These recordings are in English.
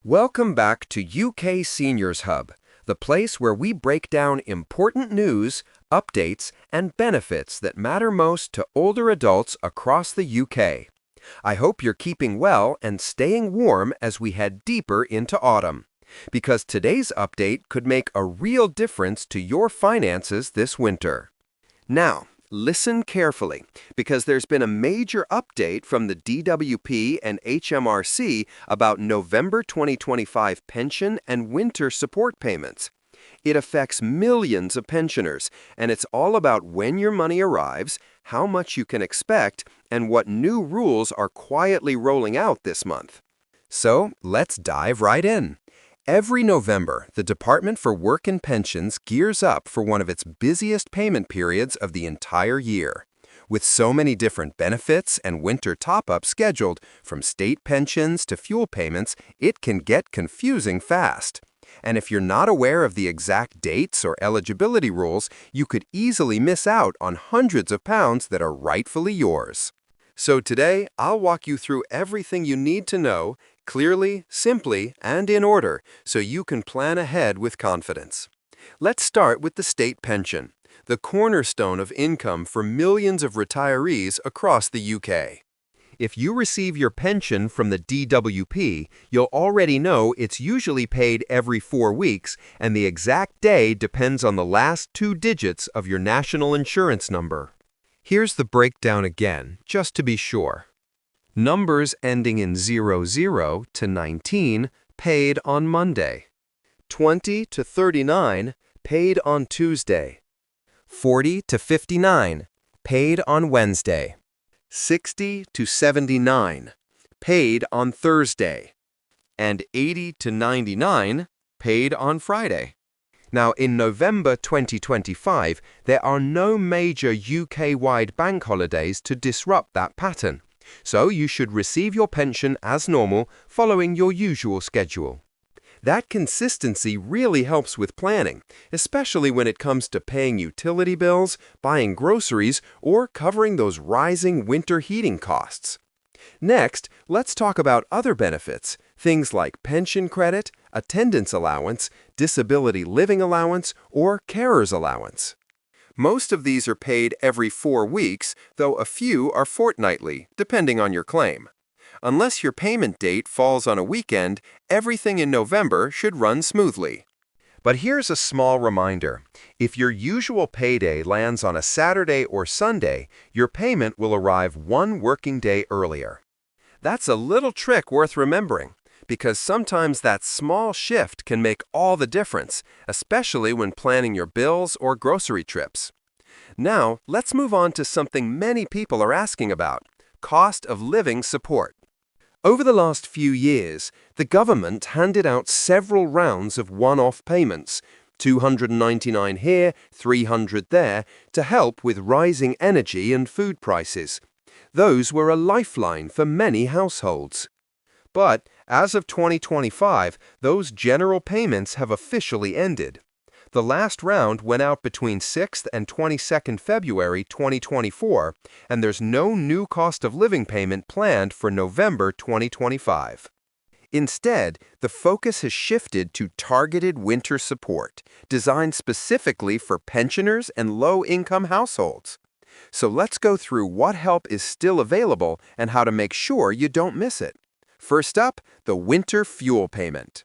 Welcome back to UK Seniors Hub, the place where we break down important news, updates, and benefits that matter most to older adults across the UK. I hope you're keeping well and staying warm as we head deeper into autumn, because today's update could make a real difference to your finances this winter. Now, listen carefully, because there's been a major update from the DWP and HMRC about November 2025 pension and winter support payments. It affects millions of pensioners, and it's all about when your money arrives, how much you can expect, and what new rules are quietly rolling out this month. So, let's dive right in. Every November, the Department for Work and Pensions gears up for one of its busiest payment periods of the entire year. With so many different benefits and winter top-ups scheduled, from state pensions to fuel payments, it can get confusing fast. And if you're not aware of the exact dates or eligibility rules, you could easily miss out on hundreds of pounds that are rightfully yours. So today, I'll walk you through everything you need to know, clearly, simply, and in order, so you can plan ahead with confidence. Let's start with the state pension, the cornerstone of income for millions of retirees across the UK. If you receive your pension from the DWP, you'll already know it's usually paid every 4 weeks, and the exact day depends on the last 2 digits of your national insurance number. Here's the breakdown again, just to be sure. Numbers ending in 00 to 19 paid on Monday. 20 to 39 paid on Tuesday. 40 to 59 paid on Wednesday. 60 to 79 paid on Thursday. And 80 to 99 paid on Friday. Now, in November 2025, there are no major UK-wide bank holidays to disrupt that pattern, so you should receive your pension as normal following your usual schedule. That consistency really helps with planning, especially when it comes to paying utility bills, buying groceries, or covering those rising winter heating costs. Next, let's talk about other benefits, things like pension credit, attendance allowance, disability living allowance, or carer's allowance. Most of these are paid every 4 weeks, though a few are fortnightly, depending on your claim. Unless your payment date falls on a weekend, everything in November should run smoothly. But here's a small reminder. If your usual payday lands on a Saturday or Sunday, your payment will arrive 1 working day earlier. That's a little trick worth remembering, because sometimes that small shift can make all the difference, especially when planning your bills or grocery trips. Now, let's move on to something many people are asking about: cost of living support. Over the last few years, the government handed out several rounds of one-off payments, 299 here, 300 there, to help with rising energy and food prices. Those were a lifeline for many households. But as of 2025, those general payments have officially ended. The last round went out between 6th and 22nd February 2024, and there's no new cost of living payment planned for November 2025. Instead, the focus has shifted to targeted winter support, designed specifically for pensioners and low-income households. So let's go through what help is still available and how to make sure you don't miss it. First up, the winter fuel payment.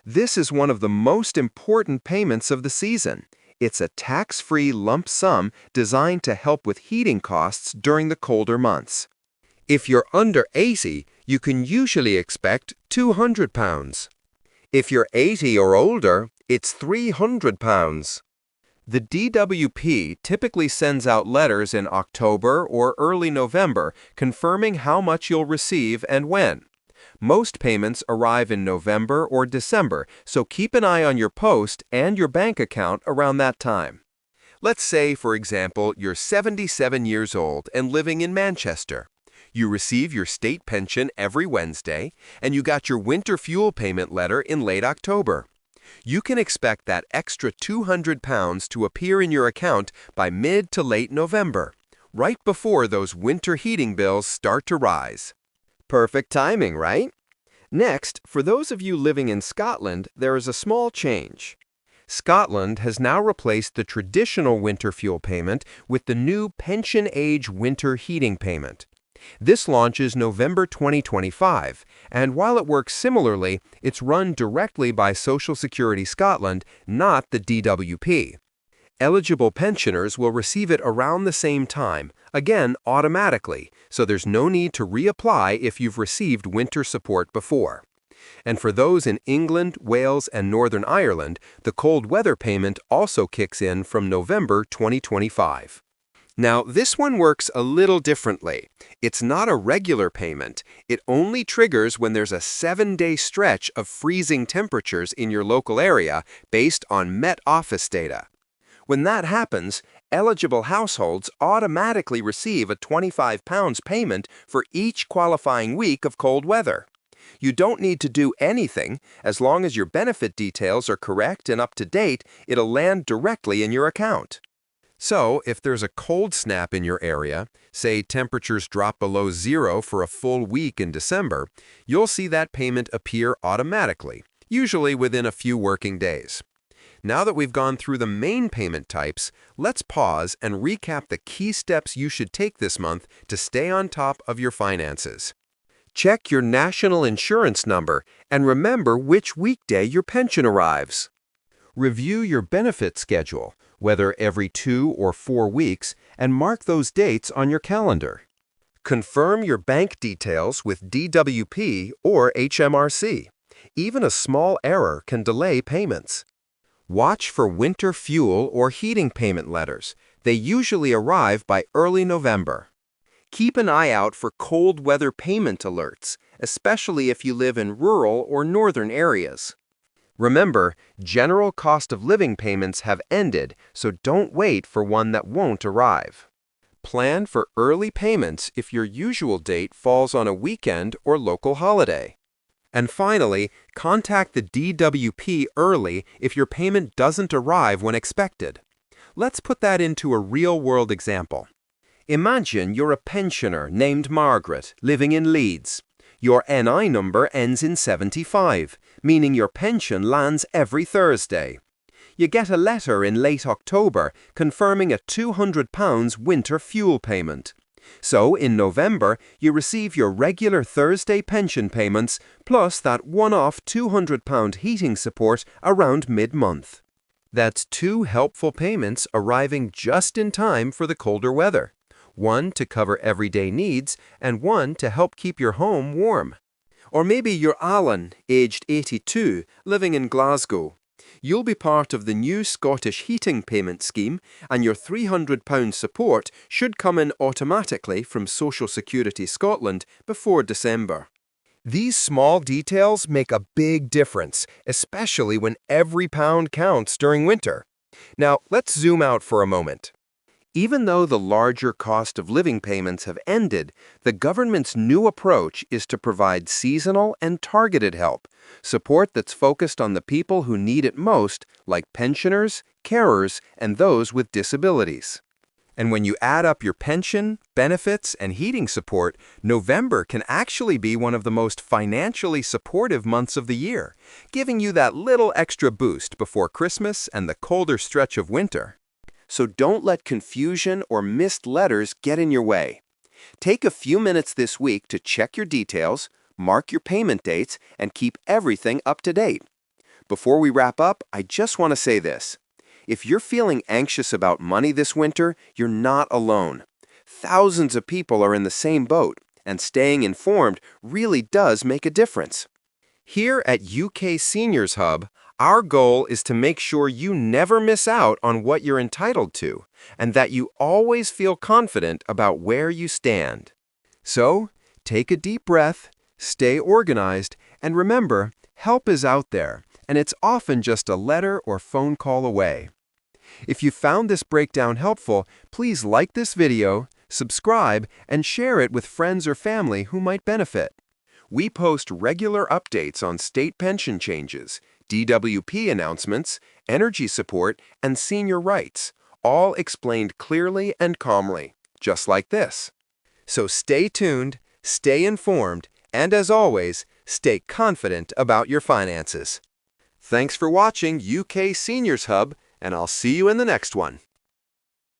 This is one of the most important payments of the season. It's a tax-free lump sum designed to help with heating costs during the colder months. If you're under 80, you can usually expect £200. If you're 80 or older, it's £300. The DWP typically sends out letters in October or early November confirming how much you'll receive and when. Most payments arrive in November or December, so keep an eye on your post and your bank account around that time. Let's say, for example, you're 77 years old and living in Manchester. You receive your state pension every Wednesday, and you got your winter fuel payment letter in late October. You can expect that extra £200 to appear in your account by mid to late November, right before those winter heating bills start to rise. Perfect timing, right? Next, for those of you living in Scotland, there is a small change. Scotland has now replaced the traditional winter fuel payment with the new pension age winter heating payment. This launches November 2025, and while it works similarly, it's run directly by Social Security Scotland, not the DWP. Eligible pensioners will receive it around the same time, again automatically, so there's no need to reapply if you've received winter support before. And for those in England, Wales, and Northern Ireland, the cold weather payment also kicks in from November 2025. Now, this one works a little differently. It's not a regular payment. It only triggers when there's a 7-day stretch of freezing temperatures in your local area based on Met Office data. When that happens, eligible households automatically receive a £25 payment for each qualifying week of cold weather. You don't need to do anything. As long as your benefit details are correct and up to date, it'll land directly in your account. So, if there's a cold snap in your area, say temperatures drop below zero for a full week in December, you'll see that payment appear automatically, usually within a few working days. Now that we've gone through the main payment types, let's pause and recap the key steps you should take this month to stay on top of your finances. Check your national insurance number and remember which weekday your pension arrives. Review your benefit schedule, whether every 2 or 4 weeks, and mark those dates on your calendar. Confirm your bank details with DWP or HMRC. Even a small error can delay payments. Watch for winter fuel or heating payment letters. They usually arrive by early November. Keep an eye out for cold weather payment alerts, especially if you live in rural or northern areas. Remember, general cost of living payments have ended, so don't wait for one that won't arrive. Plan for early payments if your usual date falls on a weekend or local holiday. And finally, contact the DWP early if your payment doesn't arrive when expected. Let's put that into a real-world example. Imagine you're a pensioner named Margaret living in Leeds. Your NI number ends in 75, meaning your pension lands every Thursday. You get a letter in late October confirming a £200 winter fuel payment. So, in November, you receive your regular Thursday pension payments plus that one-off £200 heating support around mid-month. That's 2 helpful payments arriving just in time for the colder weather. One to cover everyday needs, and one to help keep your home warm. Or maybe you're Alan, aged 82, living in Glasgow. You'll be part of the new Scottish heating payment scheme, and your £300 support should come in automatically from Social Security Scotland before December. These small details make a big difference, especially when every pound counts during winter. Now, let's zoom out for a moment. Even though the larger cost of living payments have ended, the government's new approach is to provide seasonal and targeted help, support that's focused on the people who need it most, like pensioners, carers, and those with disabilities. And when you add up your pension, benefits, and heating support, November can actually be one of the most financially supportive months of the year, giving you that little extra boost before Christmas and the colder stretch of winter. So don't let confusion or missed letters get in your way. Take a few minutes this week to check your details, mark your payment dates, and keep everything up to date. Before we wrap up, I just want to say this. If you're feeling anxious about money this winter, you're not alone. Thousands of people are in the same boat, and staying informed really does make a difference. Here at UK Seniors Hub, our goal is to make sure you never miss out on what you're entitled to, and that you always feel confident about where you stand. So, take a deep breath, stay organized, and remember, help is out there, and it's often just a letter or phone call away. If you found this breakdown helpful, please like this video, subscribe, and share it with friends or family who might benefit. We post regular updates on state pension changes, DWP announcements, energy support, and senior rights, all explained clearly and calmly, just like this. So stay tuned, stay informed, and as always, Stay confident about your finances. Thanks for watching UK Seniors Hub, and I'll see you in the next one.